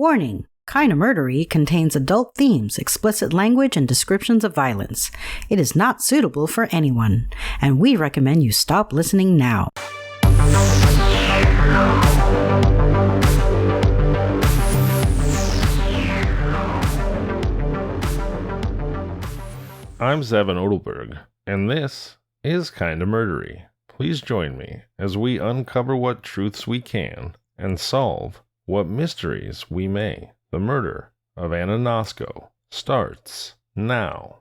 Warning! Kinda Murdery contains adult themes, explicit language, and descriptions of violence. It is not suitable for anyone, and we recommend you stop listening now. I'm Zevin Odelberg, and this is Kinda Murdery. Please join me as we uncover what truths we can and solve what mysteries we may. The murder of Anna Nosko starts now.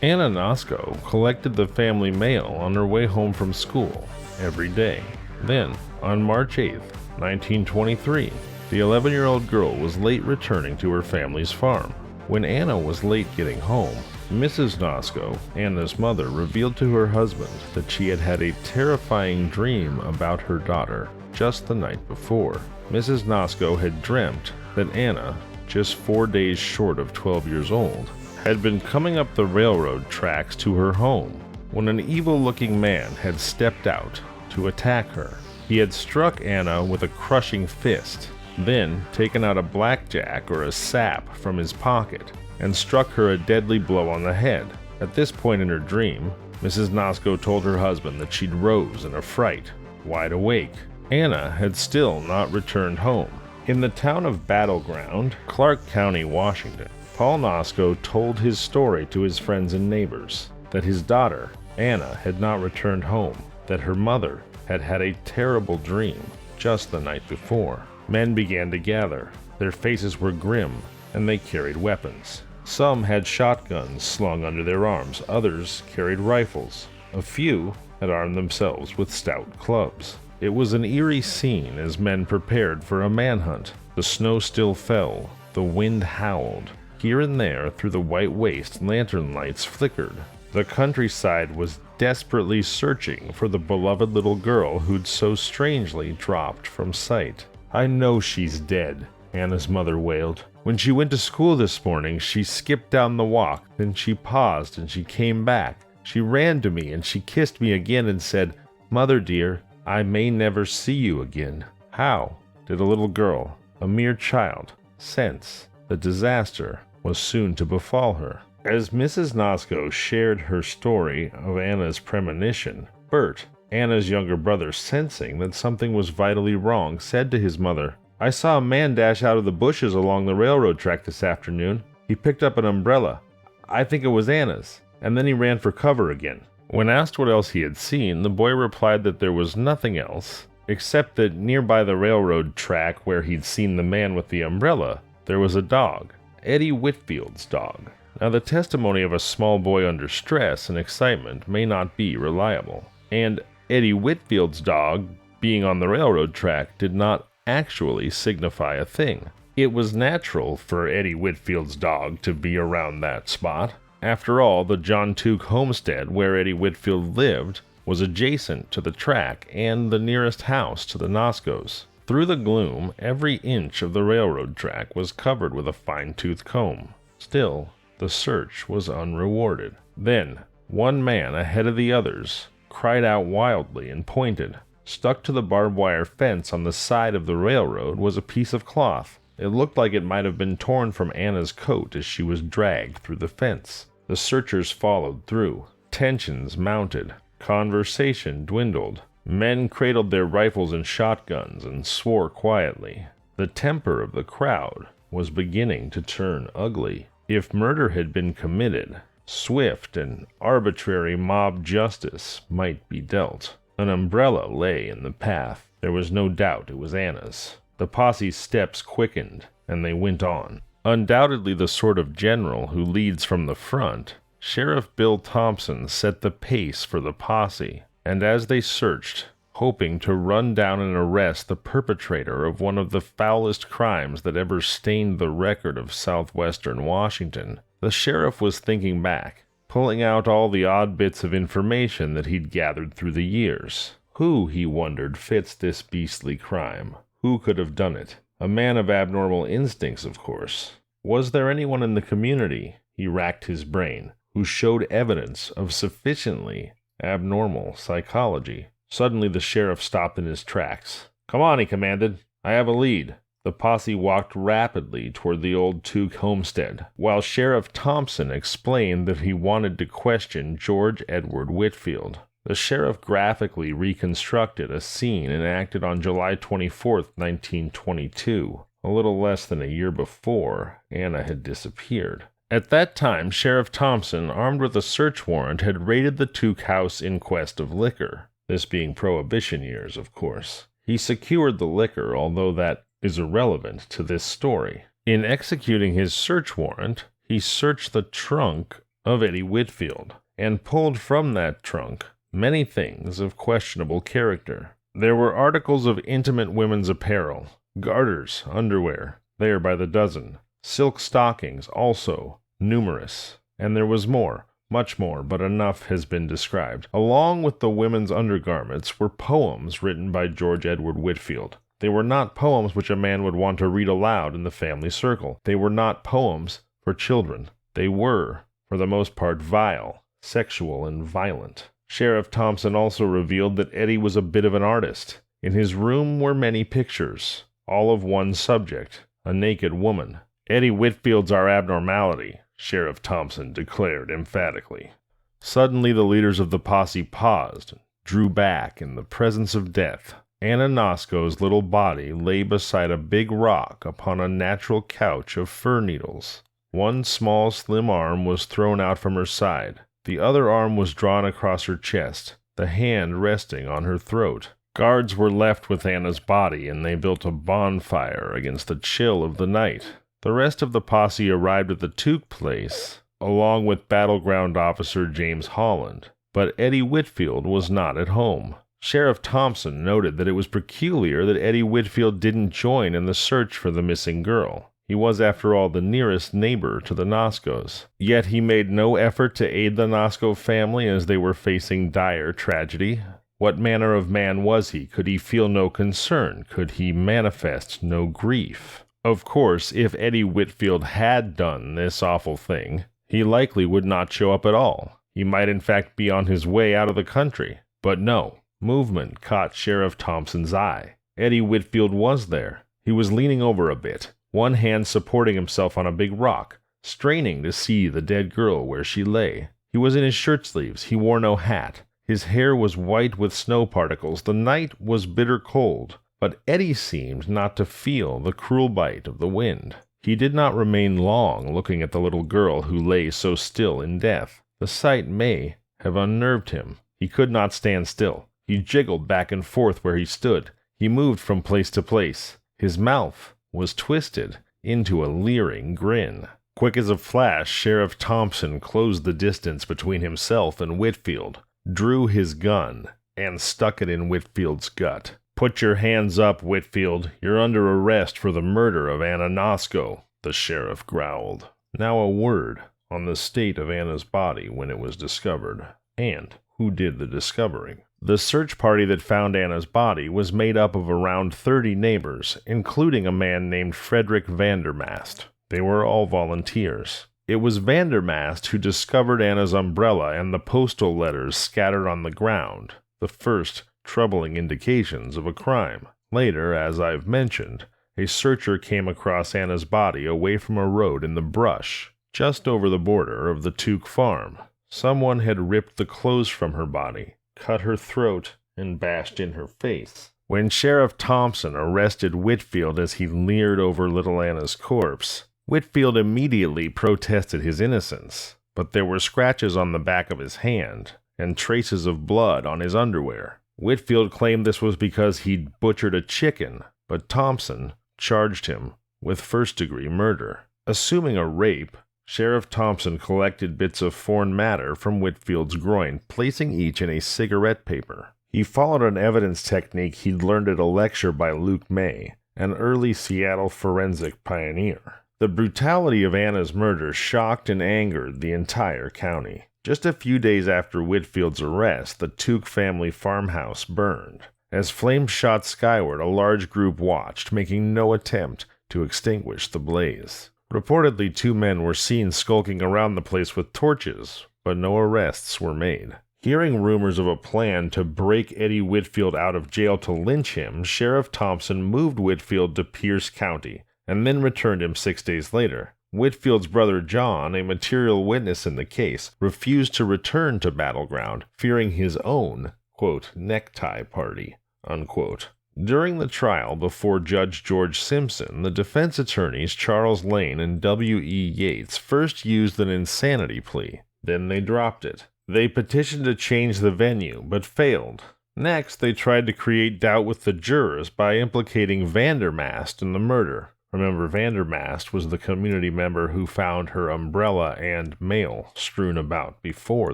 Anna Nosko collected the family mail on her way home from school every day. Then, on March 8th, 1923, the 11-year-old girl was late returning to her family's farm. When Anna was late getting home, Mrs. Nosko, Anna's mother, revealed to her husband that she had had a terrifying dream about her daughter just the night before. Mrs. Nosko had dreamt that Anna, just 4 days short of 12 years old, had been coming up the railroad tracks to her home when an evil-looking man had stepped out to attack her. He had struck Anna with a crushing fist, then taken out a blackjack or a sap from his pocket and struck her a deadly blow on the head. At this point in her dream, Mrs. Nosko told her husband that she'd rose in a fright, wide awake. Anna had still not returned home. In the town of Battleground, Clark County, Washington, Paul Nosko told his story to his friends and neighbors, that his daughter, Anna, had not returned home, that her mother had had a terrible dream just the night before. Men began to gather. Their faces were grim, and they carried weapons. Some had shotguns slung under their arms, others carried rifles. A few had armed themselves with stout clubs. It was an eerie scene as men prepared for a manhunt. The snow still fell, the wind howled. Here and there, through the white waste, lantern lights flickered. The countryside was desperately searching for the beloved little girl who'd so strangely dropped from sight. "I know she's dead," Anna's mother wailed. "When she went to school this morning, she skipped down the walk, then she paused and she came back. She ran to me and she kissed me again and said, 'Mother dear, I may never see you again.'" How did a little girl, a mere child, sense the disaster was soon to befall her? As Mrs. Nosko shared her story of Anna's premonition, Bert, Anna's younger brother, sensing that something was vitally wrong, said to his mother, "I saw a man dash out of the bushes along the railroad track this afternoon. He picked up an umbrella. I think it was Anna's, and then he ran for cover again." When asked what else he had seen, the boy replied that there was nothing else, except that nearby the railroad track where he'd seen the man with the umbrella, there was a dog, Eddie Whitfield's dog. Now, the testimony of a small boy under stress and excitement may not be reliable, and Eddie Whitfield's dog being on the railroad track did not actually signify a thing. It was natural for Eddie Whitfield's dog to be around that spot. After all, the John Tuke homestead where Eddie Whitfield lived was adjacent to the track and the nearest house to the Noskos. Through the gloom, every inch of the railroad track was covered with a fine-tooth comb. Still, the search was unrewarded. Then, one man ahead of the others cried out wildly and pointed. Stuck to the barbed wire fence on the side of the railroad was a piece of cloth. It looked like it might have been torn from Anna's coat as she was dragged through the fence. The searchers followed through. Tensions mounted. Conversation dwindled. Men cradled their rifles and shotguns and swore quietly. The temper of the crowd was beginning to turn ugly. If murder had been committed, swift and arbitrary mob justice might be dealt. An umbrella lay in the path. There was no doubt it was Anna's. The posse's steps quickened, and they went on. Undoubtedly the sort of general who leads from the front, Sheriff Bill Thompson set the pace for the posse, and as they searched, hoping to run down and arrest the perpetrator of one of the foulest crimes that ever stained the record of southwestern Washington, the sheriff was thinking back, pulling out all the odd bits of information that he'd gathered through the years. Who, he wondered, fits this beastly crime? Who could have done it? A man of abnormal instincts, of course. Was there anyone in the community he racked his brain, who showed evidence of sufficiently abnormal psychology. Suddenly the sheriff stopped in his tracks. "Come on," he commanded. "I have a lead." The posse walked rapidly toward the old Tuke homestead, while Sheriff Thompson explained that he wanted to question George Edward Whitfield. The sheriff graphically reconstructed a scene enacted on July 24, 1922, a little less than a year before Anna had disappeared. At that time, Sheriff Thompson, armed with a search warrant, had raided the Tuke house in quest of liquor. This being Prohibition years, of course. He secured the liquor, although that is irrelevant to this story. In executing his search warrant, he searched the trunk of Eddie Whitfield and pulled from that trunk many things of questionable character. There were articles of intimate women's apparel, garters, underwear, there by the dozen, silk stockings also, numerous, and there was more, much more, but enough has been described. Along with the women's undergarments were poems written by George Edward Whitfield. They were not poems which a man would want to read aloud in the family circle. They were not poems for children. They were, for the most part, vile, sexual, and violent. Sheriff Thompson also revealed that Eddie was a bit of an artist. In his room were many pictures, all of one subject, a naked woman. "Eddie Whitfield's our abnormality," Sheriff Thompson declared emphatically. Suddenly the leaders of the posse paused, drew back in the presence of death. Anna Nosko's little body lay beside a big rock upon a natural couch of fir needles. One small, slim arm was thrown out from her side. The other arm was drawn across her chest, the hand resting on her throat. Guards were left with Anna's body, and they built a bonfire against the chill of the night. The rest of the posse arrived at the Tuke place, along with battleground officer James Holland, but Eddie Whitfield was not at home. Sheriff Thompson noted that it was peculiar that Eddie Whitfield didn't join in the search for the missing girl. He was, after all, the nearest neighbor to the Noskos. Yet he made no effort to aid the Nosko family as they were facing dire tragedy. What manner of man was he? Could he feel no concern? Could he manifest no grief? Of course, if Eddie Whitfield had done this awful thing, he likely would not show up at all. He might in fact be on his way out of the country. But no. Movement caught Sheriff Thompson's eye. Eddie Whitfield was there. He was leaning over a bit, one hand supporting himself on a big rock, straining to see the dead girl where she lay. He was in his shirt sleeves. He wore no hat. His hair was white with snow particles. The night was bitter cold, but Eddie seemed not to feel the cruel bite of the wind. He did not remain long looking at the little girl who lay so still in death. The sight may have unnerved him. He could not stand still. He jiggled back and forth where he stood. He moved from place to place. His mouth was twisted into a leering grin. Quick as a flash, Sheriff Thompson closed the distance between himself and Whitfield, drew his gun, and stuck it in Whitfield's gut. "Put your hands up, Whitfield. You're under arrest for the murder of Anna Nosko," the sheriff growled. Now a word on the state of Anna's body when it was discovered, and who did the discovering. The search party that found Anna's body was made up of around 30 neighbors, including a man named Frederick Vandermast. They were all volunteers. It was Vandermast who discovered Anna's umbrella and the postal letters scattered on the ground, the first troubling indications of a crime. Later, as I've mentioned, a searcher came across Anna's body away from a road in the brush, just over the border of the Tuke farm. Someone had ripped the clothes from her body, cut her throat, and bashed in her face. When Sheriff Thompson arrested Whitfield as he leered over little Anna's corpse, Whitfield immediately protested his innocence, but there were scratches on the back of his hand and traces of blood on his underwear. Whitfield claimed this was because he'd butchered a chicken, but Thompson charged him with first-degree murder. Assuming a rape, Sheriff Thompson collected bits of foreign matter from Whitfield's groin, placing each in a cigarette paper. He followed an evidence technique he'd learned at a lecture by Luke May, an early Seattle forensic pioneer. The brutality of Anna's murder shocked and angered the entire county. Just a few days after Whitfield's arrest, the Tuke family farmhouse burned. As flames shot skyward, a large group watched, making no attempt to extinguish the blaze. Reportedly, 2 men were seen skulking around the place with torches, but no arrests were made. Hearing rumors of a plan to break Eddie Whitfield out of jail to lynch him, Sheriff Thompson moved Whitfield to Pierce County, and then returned him 6 days later. Whitfield's brother John, a material witness in the case, refused to return to Battleground, fearing his own, quote, necktie party, unquote. During the trial before Judge George Simpson, the defense attorneys Charles Lane and W.E. Yates first used an insanity plea. Then they dropped it. They petitioned to change the venue, but failed. Next, they tried to create doubt with the jurors by implicating Vandermast in the murder. Remember, Vandermast was the community member who found her umbrella and mail strewn about before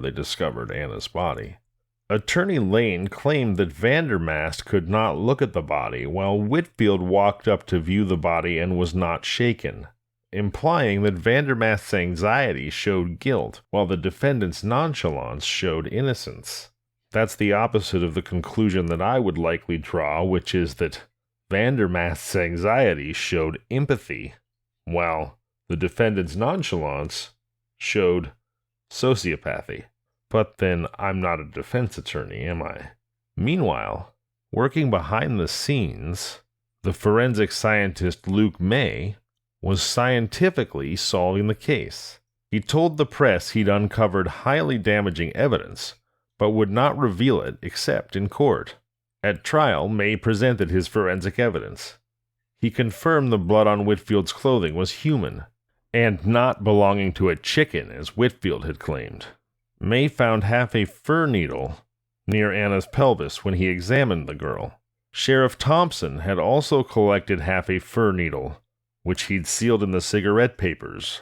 they discovered Anna's body. Attorney Lane claimed that Vandermast could not look at the body, while Whitfield walked up to view the body and was not shaken, implying that Vandermast's anxiety showed guilt, while the defendant's nonchalance showed innocence. That's the opposite of the conclusion that I would likely draw, which is that Vandermast's anxiety showed empathy, while the defendant's nonchalance showed sociopathy. But then I'm not a defense attorney, am I? Meanwhile, working behind the scenes, the forensic scientist Luke May was scientifically solving the case. He told the press he'd uncovered highly damaging evidence, but would not reveal it except in court. At trial, May presented his forensic evidence. He confirmed the blood on Whitfield's clothing was human, and not belonging to a chicken as Whitfield had claimed. May found half a fir needle near Anna's pelvis when he examined the girl. Sheriff Thompson had also collected half a fir needle, which he'd sealed in the cigarette papers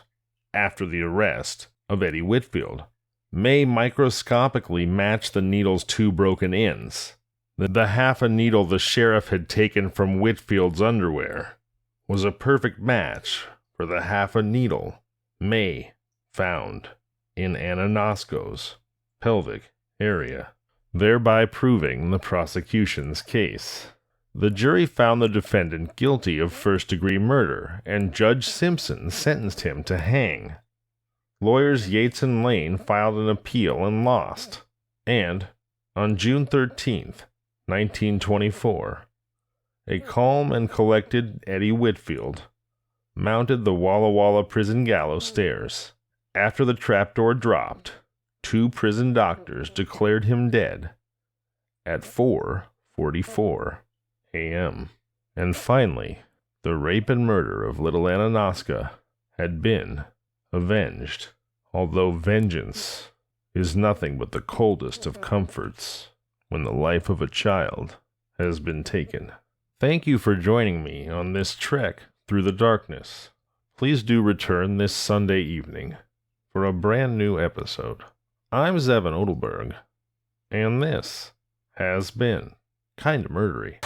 after the arrest of Eddie Whitfield. May microscopically matched the needle's 2 broken ends. The half a needle the sheriff had taken from Whitfield's underwear was a perfect match for the half a needle May found in Anna Nosko's pelvic area, thereby proving the prosecution's case. The jury found the defendant guilty of first-degree murder, and Judge Simpson sentenced him to hang. Lawyers Yates and Lane filed an appeal and lost, and on June 13th, 1924, a calm and collected Eddie Whitfield mounted the Walla Walla prison gallows stairs. After the trapdoor dropped, 2 prison doctors declared him dead at 4:44 a.m. And finally, the rape and murder of little Anna Nosko had been avenged, although vengeance is nothing but the coldest of comforts when the life of a child has been taken. Thank you for joining me on this trek through the darkness. Please do return this Sunday evening for a brand new episode. I'm Zevin Odelberg, and this has been Kinda Murdery.